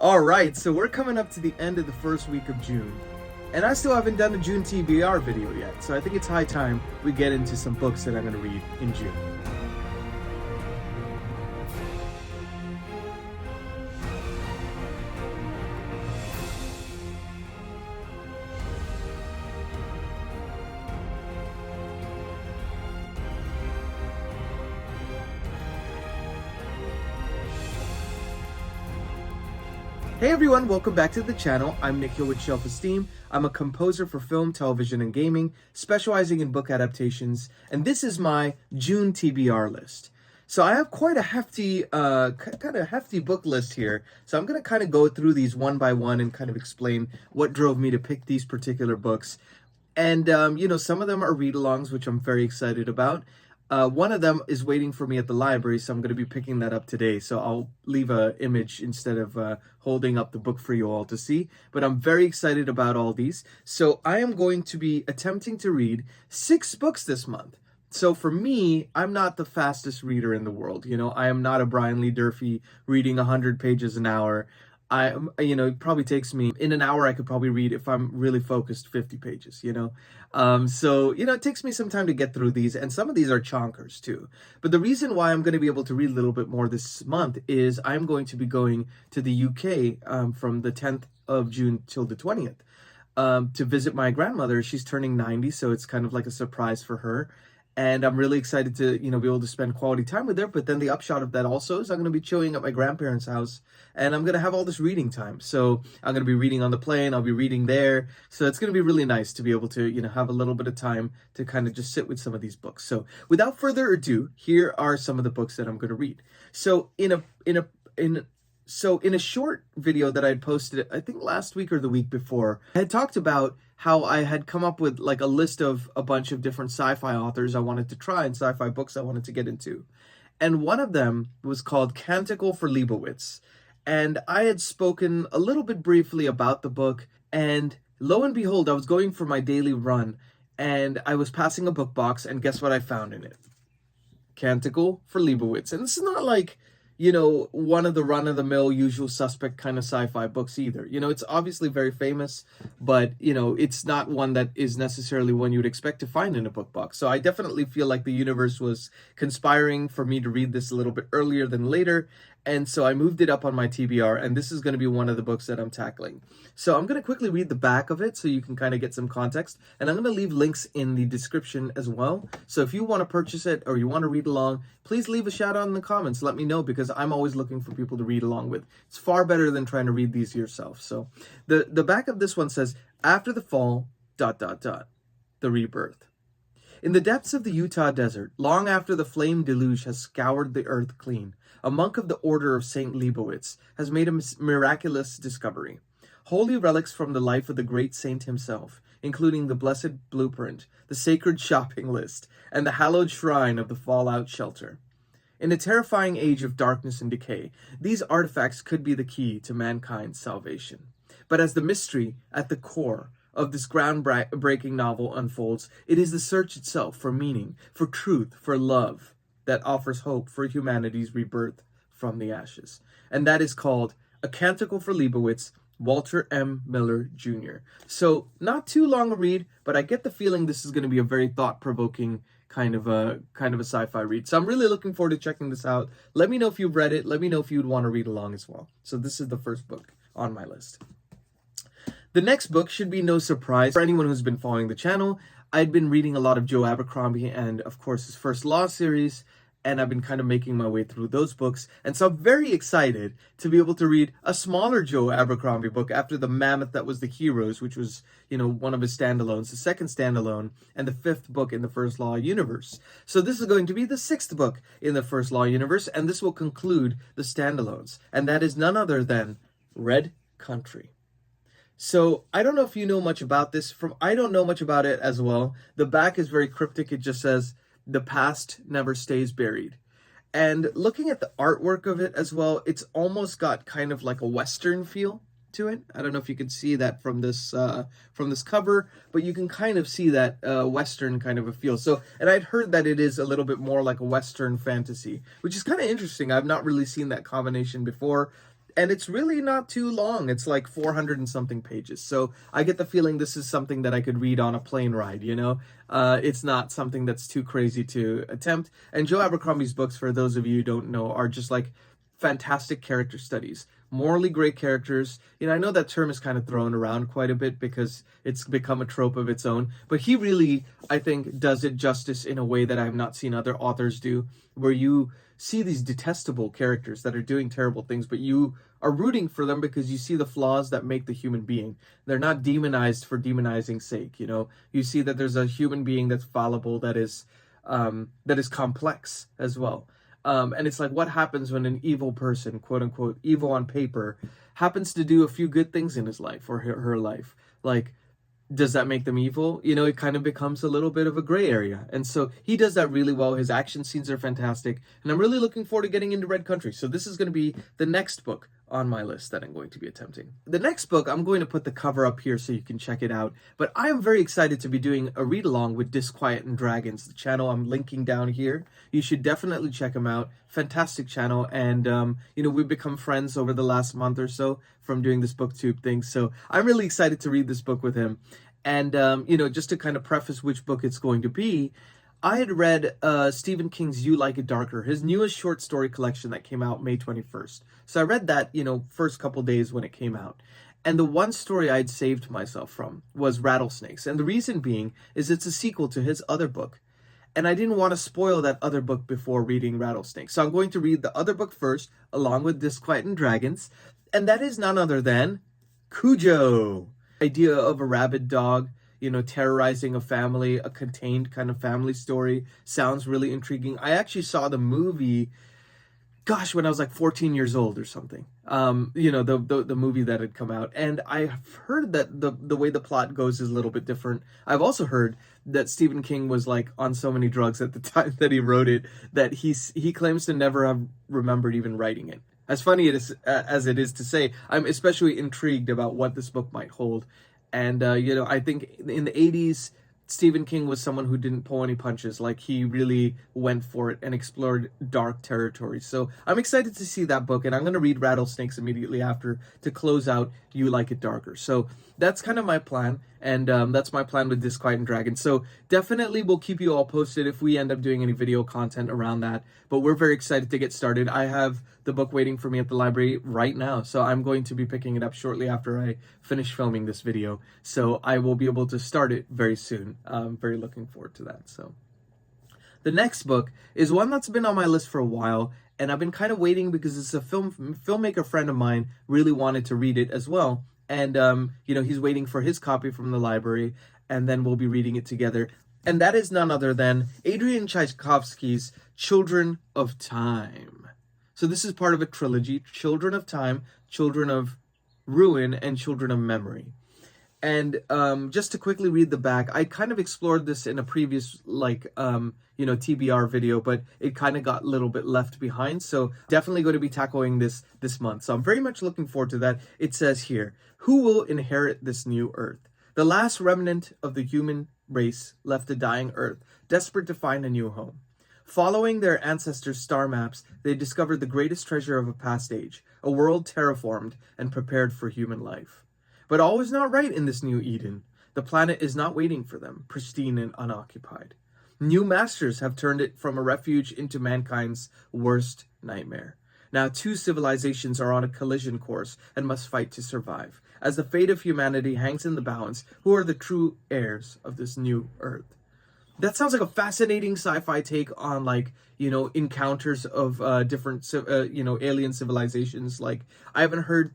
Alright, so we're coming up to the end of the first week of June, and I still haven't done a June TBR video yet, so I think it's high time we get into some books that I'm going to read in June. Hey everyone, welcome back to the channel. I'm Nick here with Shelf-Esteem. I'm a composer for film, television, and gaming, specializing in book adaptations, and this is my June TBR list. So I have quite a hefty, book list here. So I'm going to kind of go through these one by one and kind of explain what drove me to pick these particular books. And, some of them are read-alongs, which I'm very excited about. One of them is waiting for me at the library, so I'm going to be picking that up today. So I'll leave an image instead of holding up the book for you all to see. But I'm very excited about all these. So I am going to be attempting to read 6 books this month. So for me, I'm not the fastest reader in the world. I am not a Brian Lee Durfee reading 100 pages an hour. It probably takes me, in an hour, I could probably read, if I'm really focused, 50 pages, it takes me some time to get through these, and some of these are chonkers too. But the reason why I'm going to be able to read a little bit more this month is I'm going to be going to the UK from the 10th of June till the 20th to visit my grandmother. She's turning 90, so it's kind of like a surprise for her. And I'm really excited to, be able to spend quality time with her. But then the upshot of that also is I'm going to be chilling at my grandparents' house, and I'm going to have all this reading time. So I'm going to be reading on the plane. I'll be reading there. So it's going to be really nice to be able to, have a little bit of time to kind of just sit with some of these books. So without further ado, here are some of the books that I'm going to read. So in a short video that I had posted, I think last week or the week before, I had talked about how I had come up with like a list of a bunch of different sci-fi authors I wanted to try and sci-fi books I wanted to get into. And one of them was called Canticle for Leibowitz. And I had spoken a little bit briefly about the book, and lo and behold, I was going for my daily run and I was passing a book box, and guess what I found in it? Canticle for Leibowitz. And this is not like, one of the run-of-the-mill usual suspect kind of sci-fi books either. It's obviously very famous, but, it's not one that is necessarily one you would expect to find in a book box. So I definitely feel like the universe was conspiring for me to read this a little bit earlier than later. And so I moved it up on my TBR, and this is going to be one of the books that I'm tackling. So I'm going to quickly read the back of it so you can kind of get some context. And I'm going to leave links in the description as well. So if you want to purchase it or you want to read along, please leave a shout out in the comments. Let me know, because I'm always looking for people to read along with. It's far better than trying to read these yourself. So the back of this one says, after the fall, ... the rebirth. In the depths of the Utah desert, long after the flame deluge has scoured the earth clean, a monk of the Order of St. Leibowitz has made a miraculous discovery. Holy relics from the life of the great saint himself, including the blessed blueprint, the sacred shopping list, and the hallowed shrine of the fallout shelter. In a terrifying age of darkness and decay, these artifacts could be the key to mankind's salvation. But as the mystery at the core of this groundbreaking novel unfolds, it is the search itself for meaning, for truth, for love, that offers hope for humanity's rebirth from the ashes. And that is called A Canticle for Leibowitz, Walter M. Miller Jr. So not too long a read, but I get the feeling this is going to be a very thought-provoking kind of a sci-fi read. So I'm really looking forward to checking this out. Let me know if you've read it. Let me know if you'd want to read along as well. So this is the first book on my list. The next book should be no surprise for anyone who's been following the channel. I'd been reading a lot of Joe Abercrombie and, of course, his First Law series, and I've been kind of making my way through those books. And so I'm very excited to be able to read a smaller Joe Abercrombie book after the mammoth that was The Heroes, which was, one of his standalones, the second standalone, and the 5th book in the First Law universe. So this is going to be the 6th book in the First Law universe, and this will conclude the standalones. And that is none other than Red Country. So I don't know if you know much about this. I don't know much about it as well. The back is very cryptic. It just says, "The past never stays buried." And looking at the artwork of it as well, it's almost got kind of like a Western feel to it. I don't know if you can see that from this cover, but you can kind of see that Western kind of a feel. So, and I'd heard that it is a little bit more like a Western fantasy, which is kind of interesting. I've not really seen that combination before. And it's really not too long. It's like 400 and something pages. So I get the feeling this is something that I could read on a plane ride, you know? It's not something that's too crazy to attempt. And Joe Abercrombie's books, for those of you who don't know, are just like fantastic character studies. Morally great characters. You know, I know that term is kind of thrown around quite a bit because it's become a trope of its own. But he really, I think, does it justice in a way that I have not seen other authors do, where you see these detestable characters that are doing terrible things, but you are rooting for them because you see the flaws that make the human being. They're not demonized for demonizing sake, you know. You see that there's a human being that's fallible, that is complex as well. And it's like, what happens when an evil person, quote unquote, evil on paper, happens to do a few good things in his life or her life? Like, does that make them evil? You know, it kind of becomes a little bit of a gray area. And so he does that really well. His action scenes are fantastic. And I'm really looking forward to getting into Red Country. So this is going to be the next book on my list that I'm going to be attempting. The next book, I'm going to put the cover up here so you can check it out. But I am very excited to be doing a read-along with Disquiet and Dragons, the channel I'm linking down here. You should definitely check him out. Fantastic channel. And, you know, we've become friends over the last month or so from doing this Booktube thing. So I'm really excited to read this book with him. And, you know, just to kind of preface which book it's going to be, I had read Stephen King's You Like It Darker, his newest short story collection that came out May 21st. So I read that, you know, first couple days when it came out. And the one story I'd saved myself from was Rattlesnakes. And the reason being is it's a sequel to his other book. And I didn't want to spoil that other book before reading Rattlesnakes. So I'm going to read the other book first, along with Disquiet and Dragons. And that is none other than Cujo. Idea of a rabid dog, you know, terrorizing a family, a contained kind of family story, sounds really intriguing. I actually saw the movie, gosh, when I was like 14 years old or something. You know, the movie that had come out, and I've heard that the way the plot goes is a little bit different. I've also heard that Stephen King was like on so many drugs at the time that he wrote it that he claims to never have remembered even writing it. As funny as it is to say, I'm especially intrigued about what this book might hold. And, you know, I think in the 80s, Stephen King was someone who didn't pull any punches. Like, he really went for it and explored dark territory. So I'm excited to see that book, and I'm going to read Rattlesnakes immediately after to close out You Like It Darker. So that's kind of my plan, and that's my plan with Disquiet and Dragon. So definitely we'll keep you all posted if we end up doing any video content around that. But we're very excited to get started. I have the book waiting for me at the library right now, so I'm going to be picking it up shortly after I finish filming this video. So I will be able to start it very soon. I'm very looking forward to that. So the next book is one that's been on my list for a while, and I've been kind of waiting because it's a filmmaker friend of mine really wanted to read it as well. And, you know, he's waiting for his copy from the library, and then we'll be reading it together. And that is none other than Adrian Tchaikovsky's Children of Time. So this is part of a trilogy, Children of Time, Children of Ruin, and Children of Memory. And just to quickly read the back, I kind of explored this in a previous, like, you know, TBR video, but it kind of got a little bit left behind. So definitely going to be tackling this month. So I'm very much looking forward to that. It says here, who will inherit this new earth? The last remnant of the human race left a dying earth, desperate to find a new home. Following their ancestors' star maps, they discovered the greatest treasure of a past age, a world terraformed and prepared for human life. But all is not right in this new Eden. The planet is not waiting for them, pristine and unoccupied. New masters have turned it from a refuge into mankind's worst nightmare. Now 2 civilizations are on a collision course and must fight to survive. As the fate of humanity hangs in the balance, who are the true heirs of this new Earth? That sounds like a fascinating sci-fi take on, like, you know, encounters of different, you know, alien civilizations. Like, I haven't heard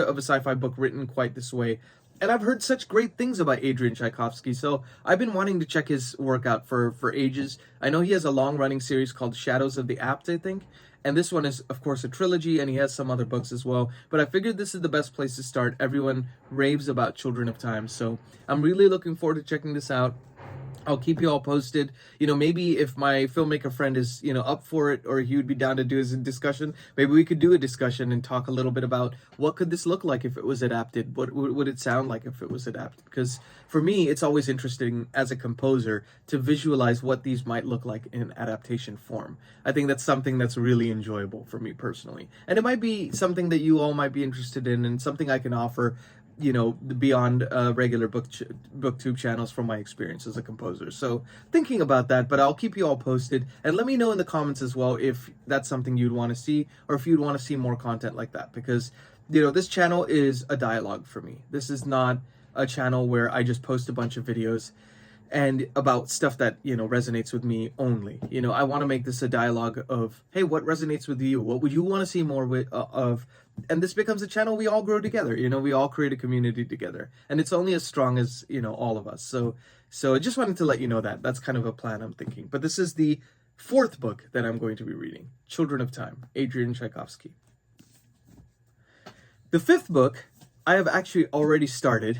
of a sci-fi book written quite this way. And I've heard such great things about Adrian Tchaikovsky, so I've been wanting to check his work out for ages. I know he has a long-running series called Shadows of the Apt, I think. And this one is, of course, a trilogy, and he has some other books as well. But I figured this is the best place to start. Everyone raves about Children of Time, so I'm really looking forward to checking this out. I'll keep you all posted. Maybe if my filmmaker friend is, up for it, or he would be down to do a discussion, maybe we could do a discussion and talk a little bit about what could this look like if it was adapted? What would it sound like if it was adapted? Because for me, it's always interesting as a composer to visualize what these might look like in adaptation form. I think that's something that's really enjoyable for me personally. And it might be something that you all might be interested in, and something I can offer beyond regular booktube channels from my experience as a composer. So thinking about that, but I'll keep you all posted, and let me know in the comments as well if that's something you'd want to see, or if you'd want to see more content like that, because this channel is a dialogue for me. This is not a channel where I just post a bunch of videos and about stuff that resonates with me only. I want to make this a dialogue of, hey, what resonates with you? What would you want to see more of? And this becomes a channel we all grow together. We all create a community together, and it's only as strong as all of us. So I just wanted to let you know that that's kind of a plan I'm thinking. But this is the 4th book that I'm going to be reading, Children of Time, Adrian Tchaikovsky. The 5th book I have actually already started.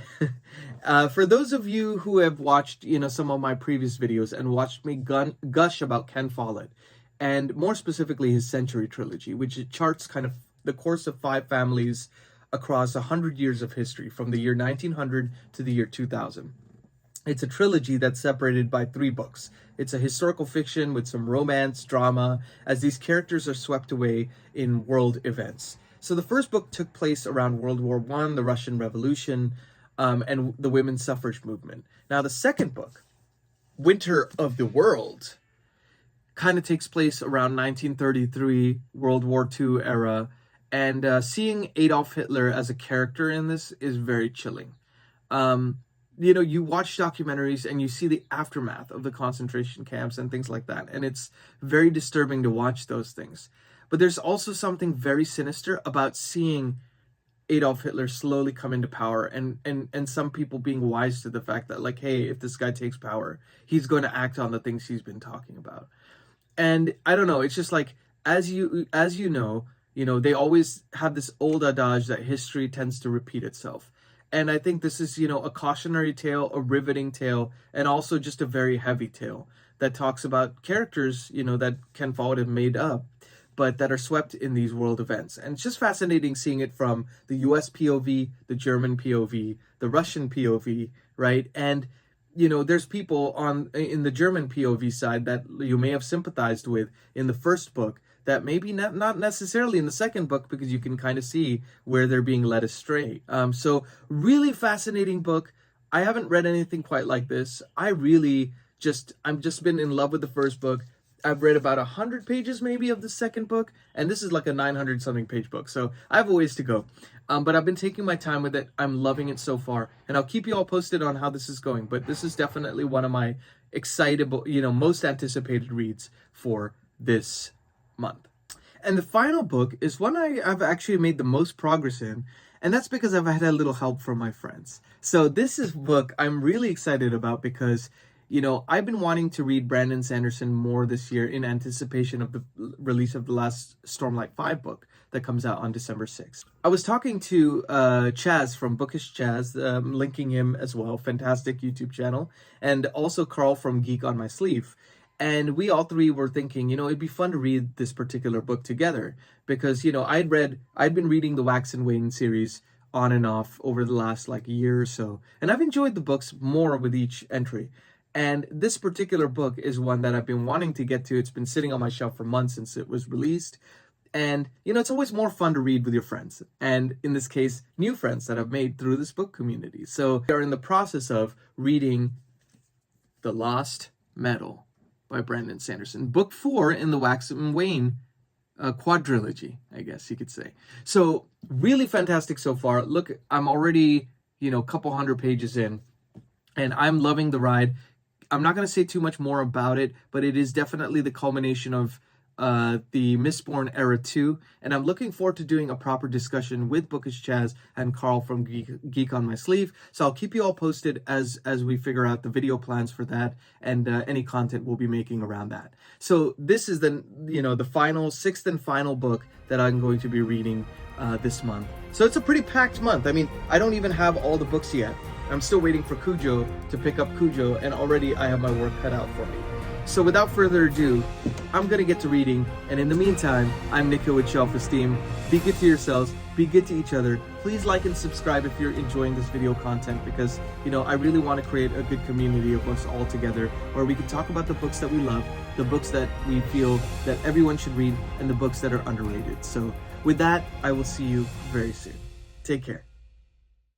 For those of you who have watched, some of my previous videos and watched me gush about Ken Follett, and more specifically his Century Trilogy, which charts kind of the course of 5 families across 100 years of history, from the year 1900 to the year 2000. It's a trilogy that's separated by 3 books. It's a historical fiction with some romance, drama, as these characters are swept away in world events. So the first book took place around World War I, the Russian Revolution, and the women's suffrage movement. Now the second book, Winter of the World, kind of takes place around 1933, World War II era, and seeing Adolf Hitler as a character in this is very chilling. You watch documentaries and you see the aftermath of the concentration camps and things like that, and it's very disturbing to watch those things. But there's also something very sinister about seeing Adolf Hitler slowly come into power, and some people being wise to the fact that, like, hey, if this guy takes power, he's going to act on the things he's been talking about. And I don't know, it's just like, as you know, they always have this old adage that history tends to repeat itself. And I think this is, a cautionary tale, a riveting tale, and also just a very heavy tale that talks about characters, that Ken Follett have made up, but that are swept in these world events. And it's just fascinating seeing it from the US POV, the German POV, the Russian POV, right? And, there's people in the German POV side that you may have sympathized with in the first book that maybe not necessarily in the second book, because you can kind of see where they're being led astray. So really fascinating book. I haven't read anything quite like this. I'm just been in love with the first book. I've read about 100 pages maybe of the second book, and this is like a 900 something page book, so I have a ways to go. But I've been taking my time with it. I'm loving it so far, and I'll keep you all posted on how this is going. But this is definitely one of my most anticipated reads for this month. And the final book is one I've actually made the most progress in, and that's because I've had a little help from my friends. So this is a book I'm really excited about because I've been wanting to read Brandon Sanderson more this year in anticipation of the release of the last Stormlight 5 book that comes out on December 6th. I was talking to Chaz from Bookish Chaz, linking him as well, fantastic YouTube channel, and also Carl from Geek on My Sleeve. And we all 3 were thinking, it'd be fun to read this particular book together because, I'd been reading the Wax and Wane series on and off over the last year or so, and I've enjoyed the books more with each entry. And this particular book is one that I've been wanting to get to. It's been sitting on my shelf for months since it was released. And, it's always more fun to read with your friends. And in this case, new friends that I've made through this book community. So we are in the process of reading The Lost Metal by Brandon Sanderson. Book 4 in the Wax and Wane quadrilogy, I guess you could say. So really fantastic so far. Look, I'm already, a couple hundred pages in, and I'm loving the ride. I'm not going to say too much more about it, but it is definitely the culmination of the Mistborn Era 2, and I'm looking forward to doing a proper discussion with Bookish Chaz and Carl from Geek on My Sleeve. So I'll keep you all posted as we figure out the video plans for that and any content we'll be making around that. So this is the final 6th and final book that I'm going to be reading this month. So it's a pretty packed month. I mean, I don't even have all the books yet. I'm still waiting for Cujo to pick up Cujo, and already I have my work cut out for me. So without further ado, I'm gonna get to reading, and in the meantime, I'm Nico with Shelf-Esteem. Be good to yourselves, be good to each other. Please like and subscribe if you're enjoying this video content, because, you know, I really want to create a good community of us all together, where we can talk about the books that we love, the books that we feel that everyone should read, and the books that are underrated. So with that, I will see you very soon. Take care.